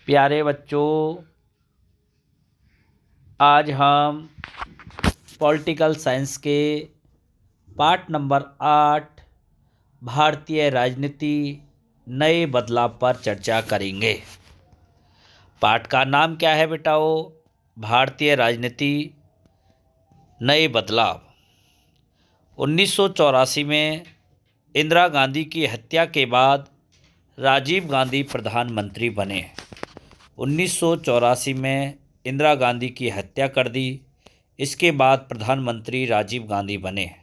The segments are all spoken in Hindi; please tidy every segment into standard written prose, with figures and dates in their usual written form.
प्यारे बच्चों, आज हम पॉलिटिकल साइंस के पाठ नंबर 8 भारतीय राजनीति नए बदलाव पर चर्चा करेंगे। पाठ का नाम क्या है बेटाओ? भारतीय राजनीति नए बदलाव। 1984 में इंदिरा गांधी की हत्या के बाद राजीव गांधी प्रधानमंत्री बने। 1984 में इंदिरा गांधी की हत्या कर दी। इसके बाद प्रधानमंत्री राजीव गांधी बने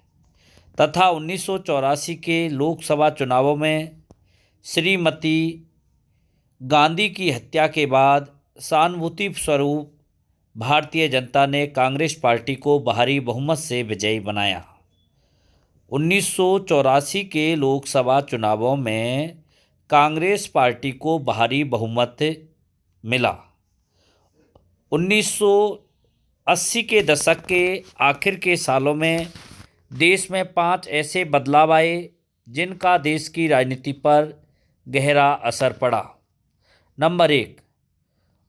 तथा 1984 के लोकसभा चुनावों में श्रीमती गांधी की हत्या के बाद सहानुभूति स्वरूप भारतीय जनता ने कांग्रेस पार्टी को भारी बहुमत से विजयी बनाया। 1984 के लोकसभा चुनावों में कांग्रेस पार्टी को भारी बहुमत मिला। 1980 के दशक के आखिर के सालों में देश में 5 ऐसे बदलाव आए जिनका देश की राजनीति पर गहरा असर पड़ा। नंबर 1,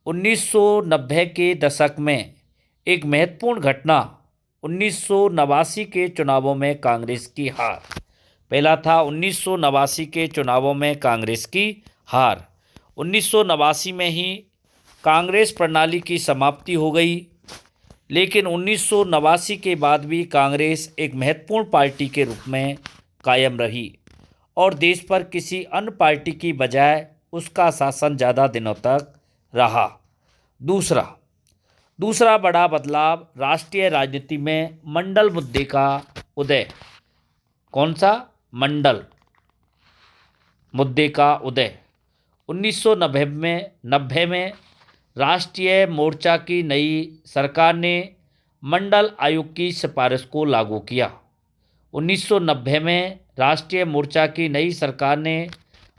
1990 के दशक में एक महत्वपूर्ण घटना 1989 के चुनावों में कांग्रेस की हार। पहला था 1989 के चुनावों में कांग्रेस की हार। 1989 में ही कांग्रेस प्रणाली की समाप्ति हो गई, लेकिन 1989 के बाद भी कांग्रेस एक महत्वपूर्ण पार्टी के रूप में कायम रही और देश पर किसी अन्य पार्टी की बजाय उसका शासन ज़्यादा दिनों तक रहा। दूसरा बड़ा बदलाव राष्ट्रीय राजनीति में मंडल मुद्दे का उदय। कौन सा? मंडल मुद्दे का उदय। 1990 में राष्ट्रीय मोर्चा की नई सरकार ने मंडल आयोग की सिफारिश को लागू किया। 1990 में राष्ट्रीय मोर्चा की नई सरकार ने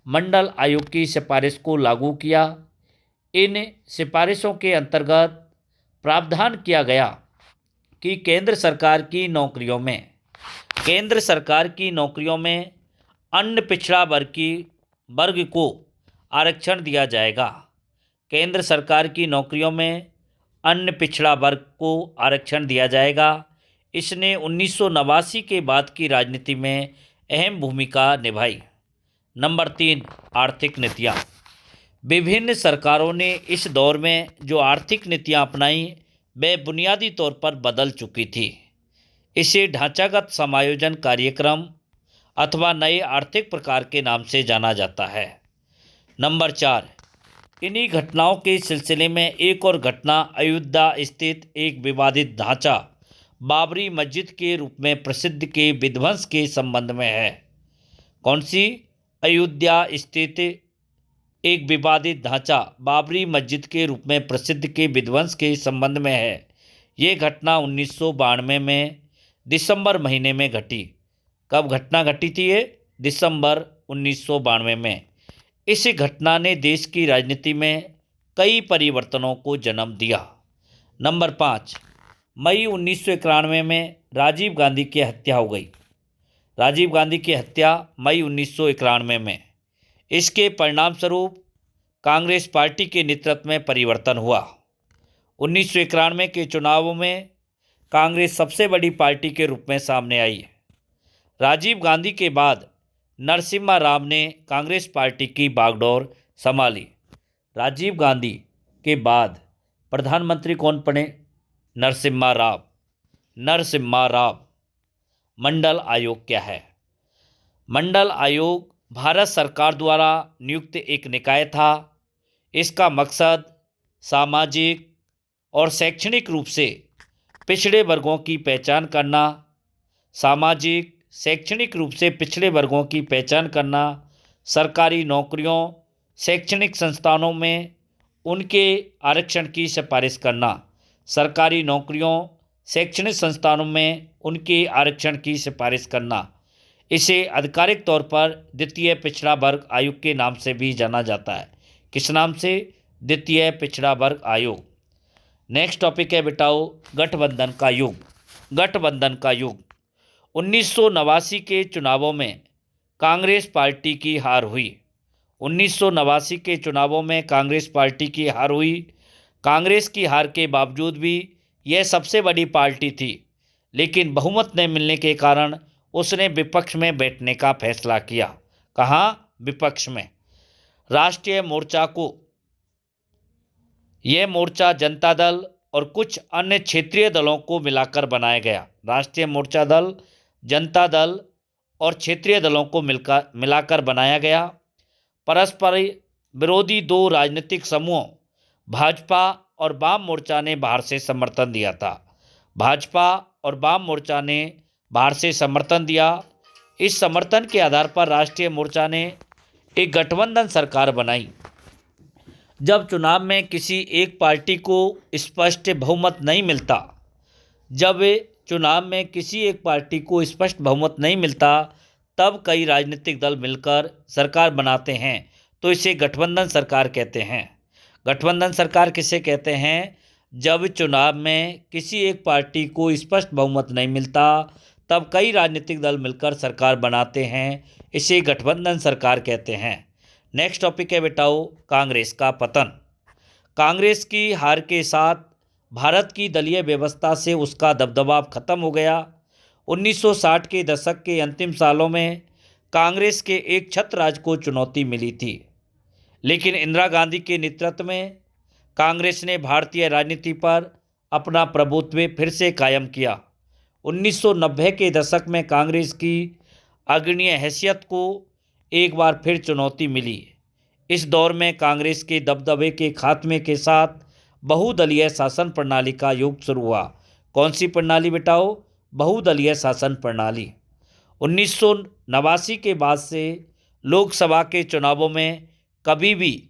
मंडल आयोग की सिफारिश को लागू किया। इन सिफारिशों के अंतर्गत प्रावधान किया गया कि केंद्र सरकार की नौकरियों में अन्य पिछड़ा वर्ग को आरक्षण दिया जाएगा। केंद्र सरकार की नौकरियों में अन्य पिछड़ा वर्ग को आरक्षण दिया जाएगा। इसने 1989 के बाद की राजनीति में अहम भूमिका निभाई। नंबर 3, आर्थिक नीतियाँ। विभिन्न सरकारों ने इस दौर में जो आर्थिक नीतियाँ अपनाई वे बुनियादी तौर पर बदल चुकी थी। इसे ढांचागत समायोजन कार्यक्रम अथवा नए आर्थिक प्रकार के नाम से जाना जाता है। नंबर 4, इन्हीं घटनाओं के सिलसिले में एक और घटना अयोध्या स्थित एक विवादित ढांचा बाबरी मस्जिद के रूप में प्रसिद्ध के विध्वंस के संबंध में है। कौन सी? अयोध्या स्थित एक विवादित ढांचा बाबरी मस्जिद के रूप में प्रसिद्ध के विध्वंस के संबंध में है। ये घटना 1992 में दिसंबर महीने में घटी। कब घटना घटी थी ये? दिसंबर 1992 में। इस घटना ने देश की राजनीति में कई परिवर्तनों को जन्म दिया। नंबर 5, मई 1991 में राजीव गांधी की हत्या हो गई। राजीव गांधी की हत्या मई 1991 में। इसके परिणाम स्वरूप कांग्रेस पार्टी के नेतृत्व में परिवर्तन हुआ। 1991 के चुनावों में कांग्रेस सबसे बड़ी पार्टी के रूप में सामने आई। राजीव गांधी के बाद नरसिम्हा राव ने कांग्रेस पार्टी की बागडोर संभाली। राजीव गांधी के बाद प्रधानमंत्री कौन बने? नरसिम्हा राव। मंडल आयोग क्या है? मंडल आयोग भारत सरकार द्वारा नियुक्त एक निकाय था। इसका मकसद सामाजिक और शैक्षणिक रूप से पिछड़े वर्गों की पहचान करना, सरकारी नौकरियों, शैक्षणिक संस्थानों में उनके आरक्षण की सिफारिश करना। इसे आधिकारिक तौर पर द्वितीय पिछड़ा वर्ग आयोग के नाम से भी जाना जाता है। किस नाम से? द्वितीय पिछड़ा वर्ग आयोग। नेक्स्ट टॉपिक है बेटाओ गठबंधन का युग। 1989 के चुनावों में कांग्रेस पार्टी की हार हुई। 1989 के चुनावों में कांग्रेस पार्टी की हार हुई। कांग्रेस की हार के बावजूद भी यह सबसे बड़ी पार्टी थी, लेकिन बहुमत न मिलने के कारण उसने विपक्ष में बैठने का फैसला किया। कहाँ? विपक्ष में। राष्ट्रीय मोर्चा को, यह मोर्चा जनता दल और कुछ अन्य क्षेत्रीय दलों को मिलाकर बनाया गया। राष्ट्रीय मोर्चा दल, जनता दल और क्षेत्रीय दलों को मिलाकर बनाया गया। परस्पर विरोधी दो राजनीतिक समूहों भाजपा और वाम मोर्चा ने बाहर से समर्थन दिया था। भाजपा और वाम मोर्चा ने बाहर से समर्थन दिया। इस समर्थन के आधार पर राष्ट्रीय मोर्चा ने एक गठबंधन सरकार बनाई। जब चुनाव में किसी एक पार्टी को स्पष्ट बहुमत नहीं मिलता, तब कई राजनीतिक दल मिलकर सरकार बनाते हैं, तो इसे गठबंधन सरकार कहते हैं। गठबंधन सरकार किसे कहते हैं? जब चुनाव में किसी एक पार्टी को स्पष्ट बहुमत नहीं मिलता, तब कई राजनीतिक दल मिलकर सरकार बनाते हैं, इसे गठबंधन सरकार कहते हैं। नेक्स्ट टॉपिक है बेटाओ, कांग्रेस का पतन। कांग्रेस की हार के साथ भारत की दलीय व्यवस्था से उसका दबदबा खत्म हो गया। 1960 के दशक के अंतिम सालों में कांग्रेस के एक छत्र राज को चुनौती मिली थी, लेकिन इंदिरा गांधी के नेतृत्व में कांग्रेस ने भारतीय राजनीति पर अपना प्रभुत्व फिर से कायम किया। 1990 के दशक में कांग्रेस की अग्रणीय हैसियत को एक बार फिर चुनौती मिली। इस दौर में कांग्रेस के दबदबे के खात्मे के साथ बहुदलीय शासन प्रणाली का युग शुरू हुआ। कौन सी प्रणाली बेटाओ? बहुदलीय शासन प्रणाली। 1989 के बाद से लोकसभा के चुनावों में कभी भी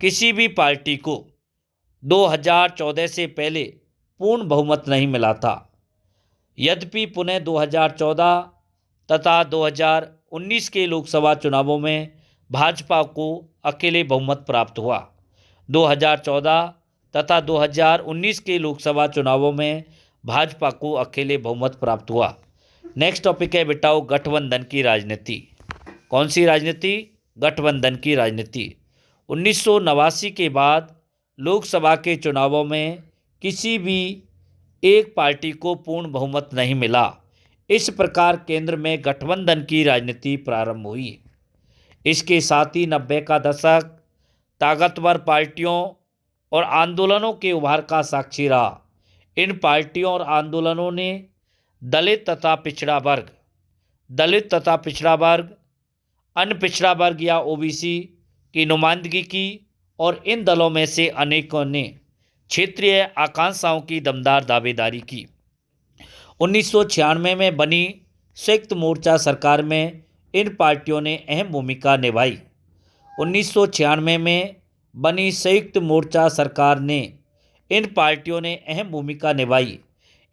किसी भी पार्टी को 2014 से पहले पूर्ण बहुमत नहीं मिला था। यद्यपि पुनः 2014 तथा 2019 के लोकसभा चुनावों में भाजपा को अकेले बहुमत प्राप्त हुआ। 2014 तथा 2019 के लोकसभा चुनावों में भाजपा को अकेले बहुमत प्राप्त हुआ। नेक्स्ट टॉपिक है बेटाओ, गठबंधन की राजनीति। कौन सी राजनीति? गठबंधन की राजनीति। 1989 के बाद लोकसभा के चुनावों में किसी भी एक पार्टी को पूर्ण बहुमत नहीं मिला। इस प्रकार केंद्र में गठबंधन की राजनीति प्रारंभ हुई। इसके साथ ही 90 का दशक ताकतवर पार्टियों और आंदोलनों के उभार का साक्षी रहा। इन पार्टियों और आंदोलनों ने दलित तथा पिछड़ा वर्ग, अन्य पिछड़ा वर्ग या ओबीसी की नुमाइंदगी की और इन दलों में से अनेकों ने क्षेत्रीय आकांक्षाओं की दमदार दावेदारी की। 1996 में बनी संयुक्त मोर्चा सरकार में इन पार्टियों ने अहम भूमिका निभाई। 1996 में बनी संयुक्त मोर्चा सरकार ने इन पार्टियों ने अहम भूमिका निभाई।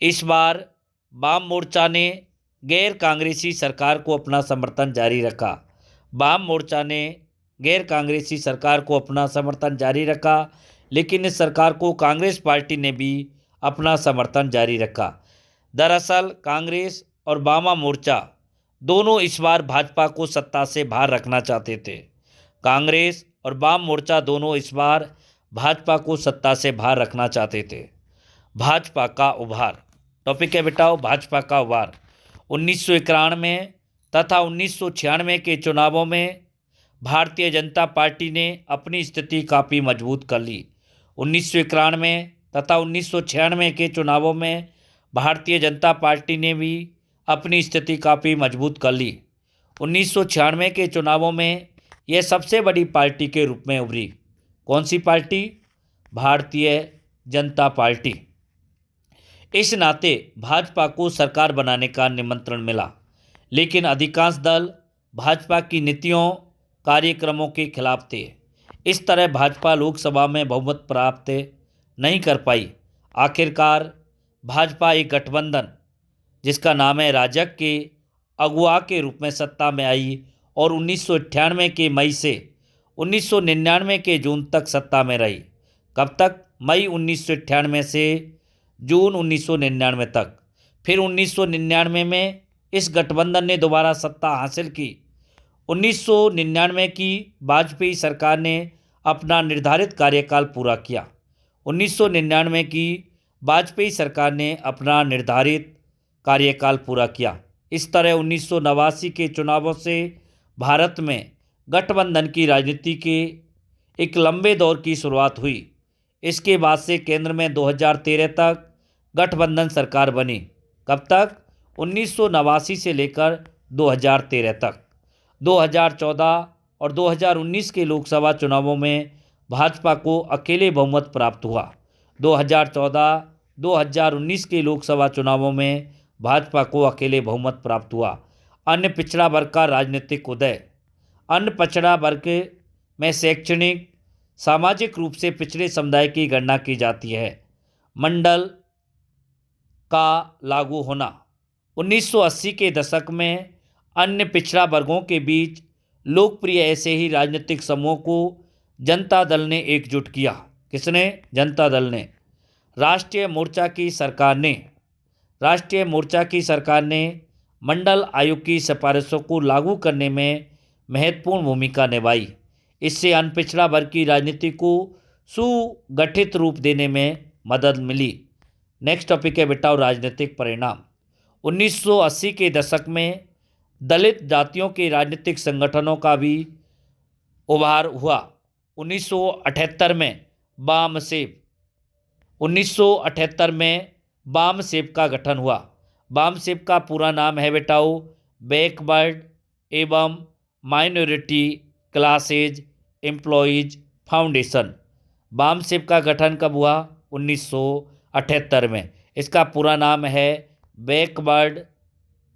इस बार वाम मोर्चा ने गैर कांग्रेसी सरकार को अपना समर्थन जारी रखा। वाम मोर्चा ने गैर कांग्रेसी सरकार को अपना समर्थन जारी रखा, लेकिन इस सरकार को कांग्रेस पार्टी ने भी अपना समर्थन जारी रखा। दरअसल कांग्रेस और वाम मोर्चा दोनों इस बार भाजपा को सत्ता से बाहर रखना चाहते थे। कांग्रेस और वाम मोर्चा दोनों इस बार भाजपा को सत्ता से बाहर रखना चाहते थे। भाजपा का उभार। टॉपिक है बेटाओ, भाजपा का उभार। 1991 तथा 1996 के चुनावों में भारतीय जनता पार्टी ने अपनी स्थिति काफ़ी मजबूत कर ली। 1991 तथा 1996 के चुनावों में भारतीय जनता पार्टी ने भी अपनी स्थिति काफ़ी मजबूत कर ली। 1996 के चुनावों में यह सबसे बड़ी पार्टी के रूप में उभरी। कौन सी पार्टी? भारतीय जनता पार्टी। इस नाते भाजपा को सरकार बनाने का निमंत्रण मिला, लेकिन अधिकांश दल भाजपा की नीतियों कार्यक्रमों के खिलाफ थे। इस तरह भाजपा लोकसभा में बहुमत प्राप्त नहीं कर पाई। आखिरकार भाजपा एक गठबंधन जिसका नाम है राजग के अगुवा के रूप में सत्ता में आई और 1998 के मई से 1999 के जून तक सत्ता में रही। कब तक? मई 1998 से जून 1999 तक। फिर 1999 में इस गठबंधन ने दोबारा सत्ता हासिल की। 1999 की वाजपेयी सरकार ने अपना निर्धारित कार्यकाल पूरा किया। 1999 की वाजपेयी सरकार ने अपना निर्धारित कार्यकाल पूरा किया। इस तरह 1989 के चुनावों से भारत में गठबंधन की राजनीति के एक लंबे दौर की शुरुआत हुई। इसके बाद से केंद्र में 2013 तक गठबंधन सरकार बनी। कब तक? 1989 से लेकर 2013 तक। 2014 और 2019 के लोकसभा चुनावों में भाजपा को अकेले बहुमत प्राप्त हुआ। 2014-2019 के लोकसभा चुनावों में भाजपा को अकेले बहुमत प्राप्त हुआ। अन्य पिछड़ा वर्ग का राजनीतिक उदय। अन्य पिछड़ा वर्ग में शैक्षणिक, सामाजिक रूप से पिछड़े समुदाय की गणना की जाती है। मंडल का लागू होना। 1980 के दशक में अन्य पिछड़ा वर्गों के बीच लोकप्रिय ऐसे ही राजनीतिक समूहों को जनता दल ने एकजुट किया। किसने? जनता दल ने। राष्ट्रीय मोर्चा की सरकार ने मंडल आयोग की सिफारिशों को लागू करने में महत्वपूर्ण भूमिका निभाई। इससे अनपिछड़ा वर्ग की राजनीति को सुगठित रूप देने में मदद मिली। नेक्स्ट टॉपिक है बेटा राजनीतिक परिणाम। 1980 के दशक में दलित जातियों के राजनीतिक संगठनों का भी उभार हुआ। 1978 में वामसेप का गठन हुआ। वामसेप का पूरा नाम है बेटाओ बैकवर्ड एवं माइनॉरिटी क्लासेज एम्प्लॉयज़ फाउंडेशन। वामसेप का गठन कब हुआ? 1978 में। इसका पूरा नाम है बैकवर्ड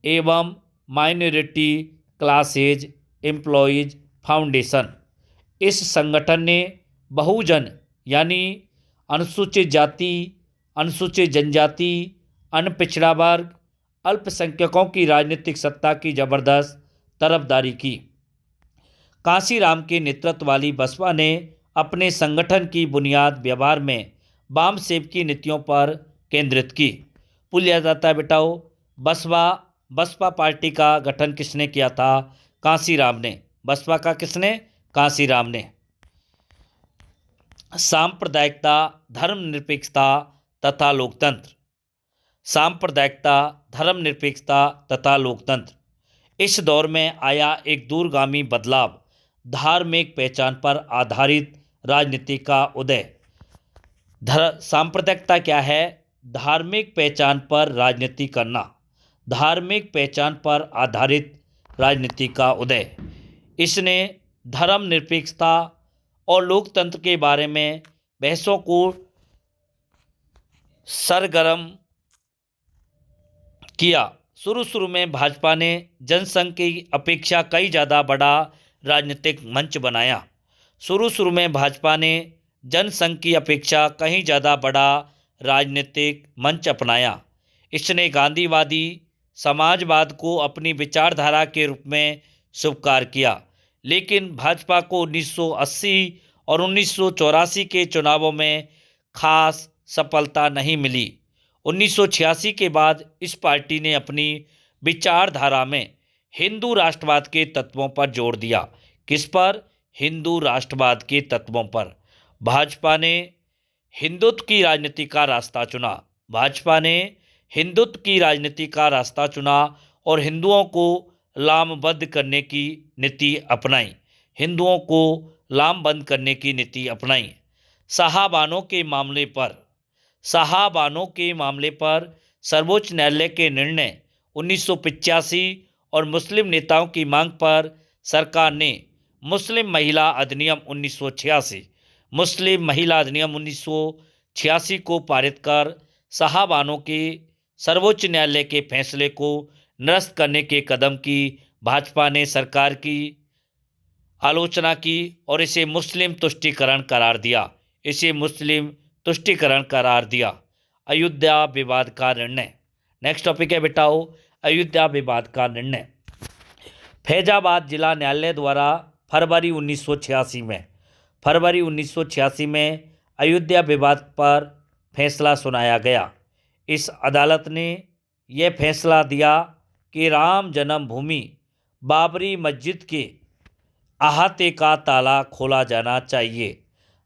एवं माइनॉरिटी क्लासेज एम्प्लॉयज़ फाउंडेशन। इस संगठन ने बहुजन यानी अनुसूचित जाति, अनुसूचित जनजाति, अनपिछड़ा वर्ग, अल्पसंख्यकों की राजनीतिक सत्ता की जबरदस्त तरफदारी की। कांशीराम के नेतृत्व वाली बसपा ने अपने संगठन की बुनियाद व्यवहार में वामसेप की नीतियों पर केंद्रित की। भूल जाता है बेटाओ बसपा पार्टी का गठन किसने किया था? कांशीराम ने। बसपा का किसने? कांशीराम ने। सांप्रदायिकता, धर्मनिरपेक्षता तथा लोकतंत्र। सांप्रदायिकता, धर्मनिरपेक्षता तथा लोकतंत्र। इस दौर में आया एक दूरगामी बदलाव धार्मिक पहचान पर आधारित राजनीति का उदय। सांप्रदायिकता क्या है? धार्मिक पहचान पर राजनीति करना। धार्मिक पहचान पर आधारित राजनीति का उदय। इसने धर्मनिरपेक्षता और लोकतंत्र के बारे में बहसों को सरगर्म किया। शुरू में भाजपा ने जनसंघ की अपेक्षा कई ज़्यादा बड़ा राजनीतिक मंच बनाया। शुरू में भाजपा ने जनसंघ की अपेक्षा कहीं ज़्यादा बड़ा राजनीतिक मंच अपनाया। इसने गांधीवादी समाजवाद को अपनी विचारधारा के रूप में स्वीकार किया। लेकिन भाजपा को 1980 और 1984 के चुनावों में खास सफलता नहीं मिली। 1986 के बाद इस पार्टी ने अपनी विचारधारा में हिंदू राष्ट्रवाद के तत्वों पर जोर दिया। किस पर? हिंदू राष्ट्रवाद के तत्वों पर। भाजपा ने हिंदुत्व की राजनीति का रास्ता चुना। भाजपा ने हिंदुत्व की राजनीति का रास्ता चुना और हिंदुओं को लामबंद करने की नीति अपनाई। हिंदुओं को लामबंद करने की नीति अपनाई। साहबानों के मामले पर सर्वोच्च न्यायालय के निर्णय 1985 और मुस्लिम नेताओं की मांग पर सरकार ने मुस्लिम महिला अधिनियम 1986 को पारित कर साहबानों के सर्वोच्च न्यायालय के फैसले को निरस्त करने के कदम की भाजपा ने सरकार की आलोचना की और इसे मुस्लिम तुष्टीकरण करार दिया। अयोध्या विवाद का निर्णय। नेक्स्ट टॉपिक है बेटाओ अयोध्या विवाद का निर्णय। फैजाबाद जिला न्यायालय द्वारा फरवरी 1986 में अयोध्या विवाद पर फैसला सुनाया गया। इस अदालत ने यह फैसला दिया कि राम जन्मभूमि बाबरी मस्जिद के अहाते का ताला खोला जाना चाहिए।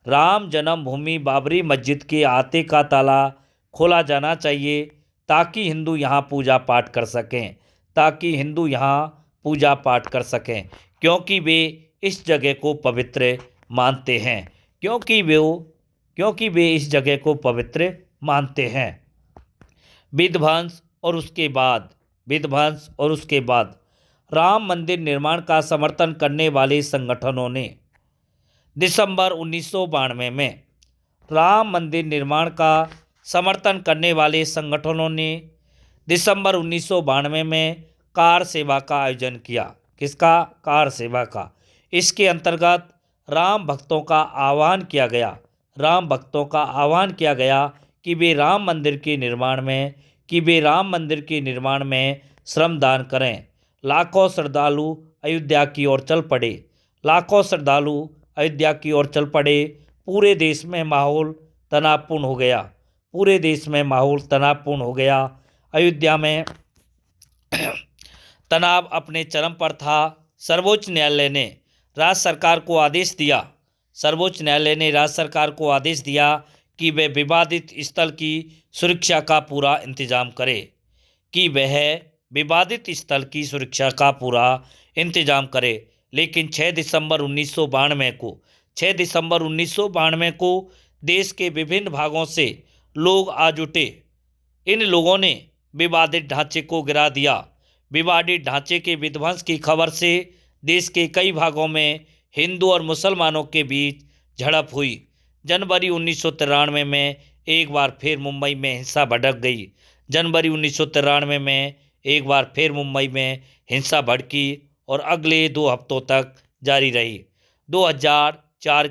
राम जन्मभूमि बाबरी मस्जिद के अहाते का ताला खोला जाना चाहिए ताकि हिंदू यहाँ पूजा पाठ कर सकें, ताकि हिंदू यहाँ पूजा पाठ कर सकें, क्योंकि वे इस जगह को पवित्र मानते हैं, क्योंकि वे इस जगह को पवित्र मानते हैं। विध्वंस और उसके बाद राम मंदिर निर्माण का समर्थन करने वाले संगठनों ने दिसंबर 1992 में राम मंदिर निर्माण का समर्थन करने वाले संगठनों ने दिसंबर 1992 में कार सेवा का आयोजन किया। किसका? कार सेवा का। इसके अंतर्गत राम भक्तों का आह्वान किया गया कि वे राम मंदिर के निर्माण में श्रमदान करें। लाखों श्रद्धालु अयोध्या की ओर चल पड़े। पूरे देश में माहौल तनावपूर्ण हो गया। अयोध्या में तनाव अपने चरम पर था। सर्वोच्च न्यायालय ने राज्य सरकार को आदेश दिया कि वह विवादित स्थल की सुरक्षा का पूरा इंतजाम करे। लेकिन 6 दिसंबर 1992 को देश के विभिन्न भागों से लोग आ जुटे। इन लोगों ने विवादित ढांचे को गिरा दिया। विवादित ढांचे के विध्वंस की खबर से देश के कई भागों में हिंदू और मुसलमानों के बीच झड़प हुई। जनवरी 1993 में एक बार फिर मुंबई में हिंसा भड़की और अगले 2 हफ्तों तक जारी रही। 2004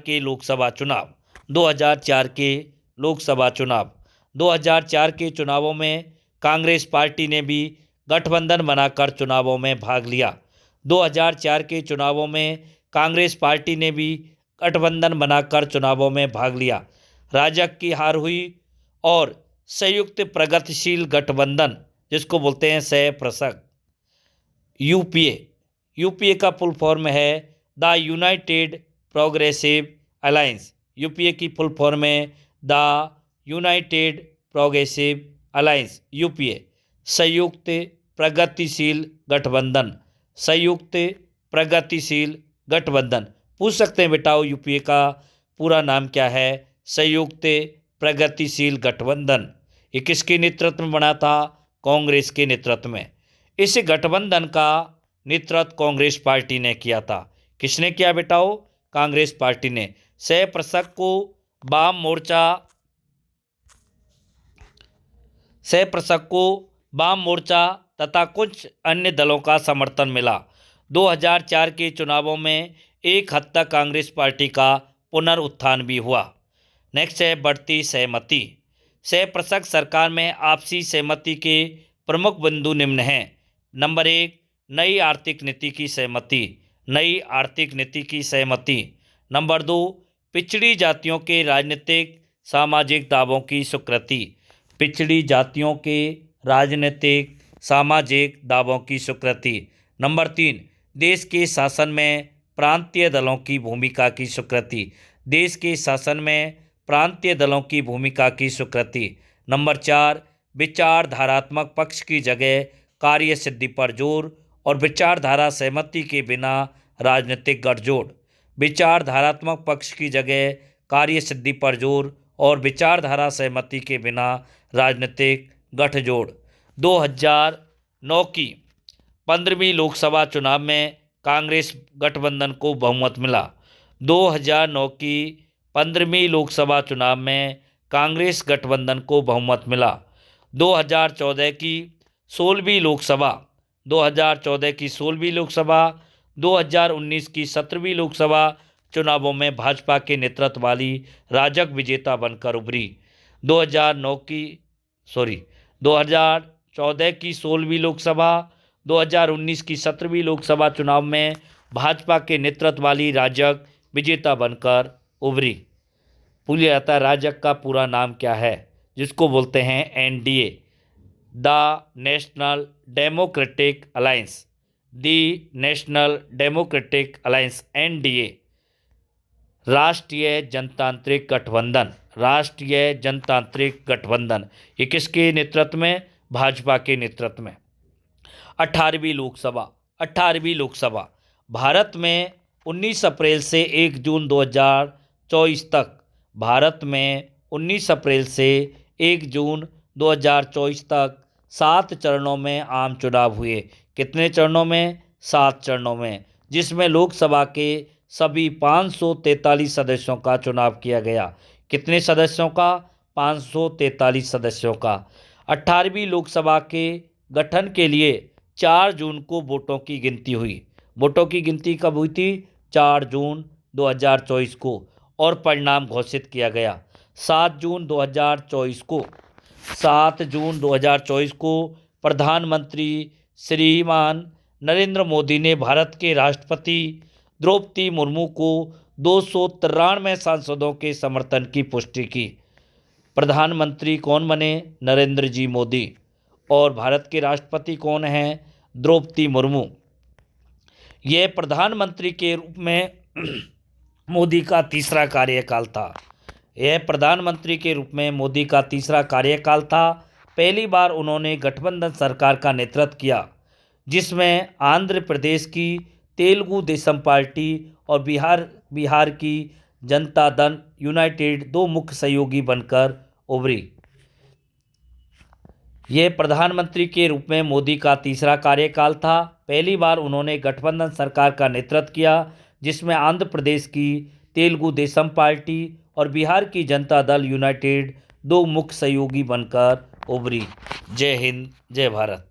के चुनावों में कांग्रेस पार्टी ने भी गठबंधन बनाकर चुनावों में भाग लिया। 2004 के चुनावों में कांग्रेस पार्टी ने भी गठबंधन बनाकर चुनावों में भाग लिया। राजग की हार हुई और संयुक्त प्रगतिशील गठबंधन, जिसको बोलते हैं सह-प्रसक, यूपीए का फुल फॉर्म है the United progressive alliance. UPA की फुल फॉर्म है the United progressive alliance, UPA, संयुक्त प्रगतिशील गठबंधन। पूछ सकते हैं बेटा यूपीए का पूरा नाम क्या है? संयुक्त प्रगतिशील गठबंधन। ये किसके नेतृत्व में बना था? कांग्रेस के नेतृत्व में। इस गठबंधन का नेतृत्व कांग्रेस पार्टी ने किया था। किसने किया बेटा? कांग्रेस पार्टी ने। सह-प्रसक को वाम मोर्चा तथा कुछ अन्य दलों का समर्थन मिला। 2004 के चुनावों में एक हद तक कांग्रेस पार्टी का पुनरुत्थान भी हुआ। नेक्स्ट है बढ़ती सहमति। सह-प्रसक सरकार में आपसी सहमति के प्रमुख बिंदु निम्न हैं। नंबर 1, नई आर्थिक नीति की सहमति। नंबर 2, पिछड़ी जातियों के राजनीतिक सामाजिक दावों की स्वीकृति। नंबर 3, देश के शासन में प्रांतीय दलों की भूमिका की स्वीकृति। नंबर 4, विचारधारात्मक पक्ष की जगह कार्य सिद्धि पर जोर और विचारधारा सहमति के बिना राजनीतिक गठजोड़। 2009 की 15वीं लोकसभा चुनाव में कांग्रेस गठबंधन को बहुमत मिला। 2009 की 15वीं लोकसभा चुनाव में कांग्रेस गठबंधन को बहुमत मिला। 2014 की 16वीं लोकसभा, 2019 की 17वीं लोकसभा चुनावों में भाजपा के नेतृत्व वाली राजग विजेता बनकर उभरी। 2014 की 16वीं लोकसभा, 2019 की 17वीं लोकसभा चुनाव में भाजपा के नेतृत्व वाली राजग विजेता बनकर उभरी। पूछा जाता है राजग का पूरा नाम क्या है, जिसको बोलते हैं NDA, the national democratic alliance. The national democratic alliance NDA, राष्ट्रीय जनतांत्रिक गठबंधन, राष्ट्रीय जनतांत्रिक गठबंधन, ये किसके नेतृत्व में? भाजपा के नेतृत्व में। 18वीं लोकसभा भारत में 19 अप्रैल से 1 जून 2024 तक, भारत में 19 अप्रैल से 1 जून 2024 तक 7 चरणों में आम चुनाव हुए। कितने चरणों में? 7 चरणों में, जिसमें लोकसभा के सभी 543 सदस्यों का चुनाव किया गया। कितने सदस्यों का? 543 सदस्यों का। 18वीं लोकसभा के गठन के लिए 4 जून को वोटों की गिनती हुई। वोटों की गिनती कब हुई थी? 4 जून 2024 को। और परिणाम घोषित किया गया 7 जून 2024 को प्रधानमंत्री श्रीमान नरेंद्र मोदी ने भारत के राष्ट्रपति द्रौपदी मुर्मू को 293 सांसदों के समर्थन की पुष्टि की। प्रधानमंत्री कौन बने? नरेंद्र जी मोदी। और भारत के राष्ट्रपति कौन हैं? द्रौपदी मुर्मू। यह प्रधानमंत्री के रूप में मोदी का तीसरा कार्यकाल था। यह प्रधानमंत्री के रूप में मोदी का तीसरा कार्यकाल था। पहली बार उन्होंने गठबंधन सरकार का नेतृत्व किया, जिसमें आंध्र प्रदेश की तेलुगु देशम पार्टी और बिहार की जनता दल यूनाइटेड 2 मुख्य सहयोगी बनकर उभरी। ये प्रधानमंत्री के रूप में मोदी का तीसरा कार्यकाल था। पहली बार उन्होंने गठबंधन सरकार का नेतृत्व किया, जिसमें आंध्र प्रदेश की तेलुगु देशम पार्टी और बिहार की जनता दल यूनाइटेड 2 मुख्य सहयोगी बनकर उभरी। जय हिंद, जय भारत।